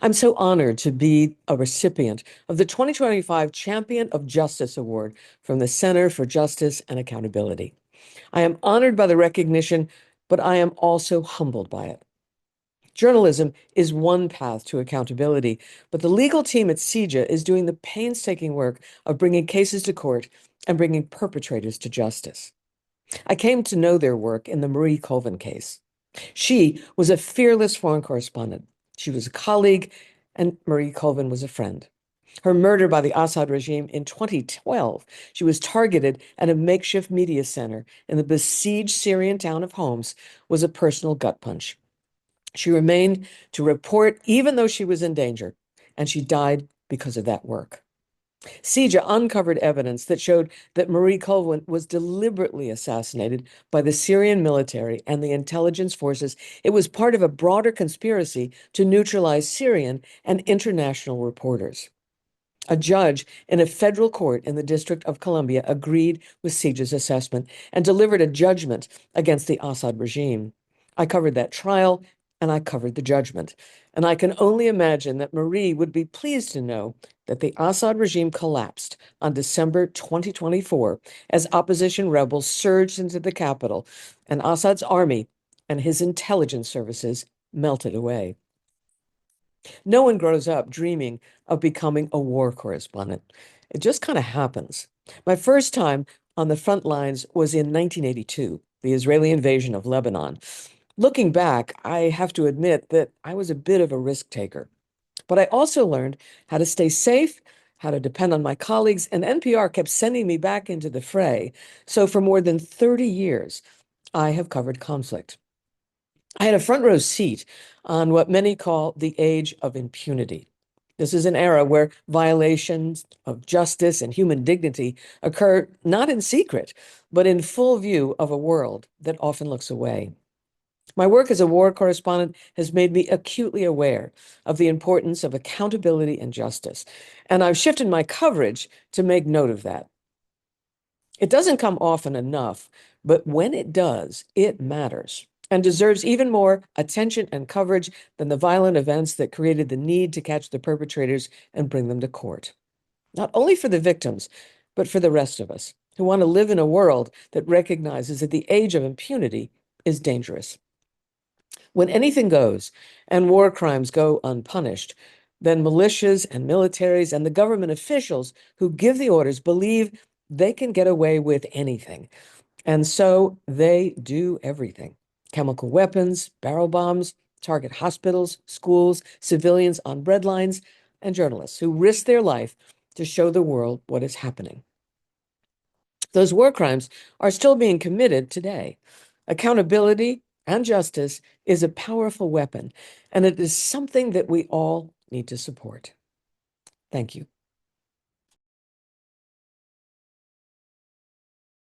I'm so honored to be a recipient of the 2025 Champion of Justice Award from the Center for Justice and Accountability. I am honored by the recognition, but I am also humbled by it. Journalism is one path to accountability, but the legal team at CJA is doing the painstaking work of bringing cases to court and bringing perpetrators to justice. I came to know their work in the Marie Colvin case. She was a fearless foreign correspondent. She was a colleague, and Marie Colvin was a friend. Her murder by the Assad regime in 2012, she was targeted at a makeshift media center in the besieged Syrian town of Homs, was a personal gut punch. She remained to report even though she was in danger, and she died because of that work. CJA uncovered evidence that showed that Marie Colvin was deliberately assassinated by the Syrian military and the intelligence forces. It was part of a broader conspiracy to neutralize Syrian and international reporters. A judge in a federal court in the District of Columbia agreed with CJA's assessment and delivered a judgment against the Assad regime. I covered that trial and I covered the judgment. And I can only imagine that Marie would be pleased to know that the Assad regime collapsed on December 2024 as opposition rebels surged into the capital and Assad's army and his intelligence services melted away. No one grows up dreaming of becoming a war correspondent. It just kind of happens. My first time on the front lines was in 1982, the Israeli invasion of Lebanon. Looking back, I have to admit that I was a bit of a risk taker, but I also learned how to stay safe, how to depend on my colleagues, and NPR kept sending me back into the fray. So for more than 30 years, I have covered conflict. I had a front row seat on what many call the age of impunity. This is an era where violations of justice and human dignity occur not in secret, but in full view of a world that often looks away. My work as a war correspondent has made me acutely aware of the importance of accountability and justice, and I've shifted my coverage to make note of that. It doesn't come often enough, but when it does, it matters and deserves even more attention and coverage than the violent events that created the need to catch the perpetrators and bring them to court. Not only for the victims, but for the rest of us who want to live in a world that recognizes that the age of impunity is dangerous. When anything goes and war crimes go unpunished, then militias and militaries and the government officials who give the orders believe they can get away with anything. And so they do everything. Chemical weapons, barrel bombs, target hospitals, schools, civilians on breadlines, and journalists who risk their life to show the world what is happening. Those war crimes are still being committed today. Accountability and justice is a powerful weapon, and it is something that we all need to support. Thank you.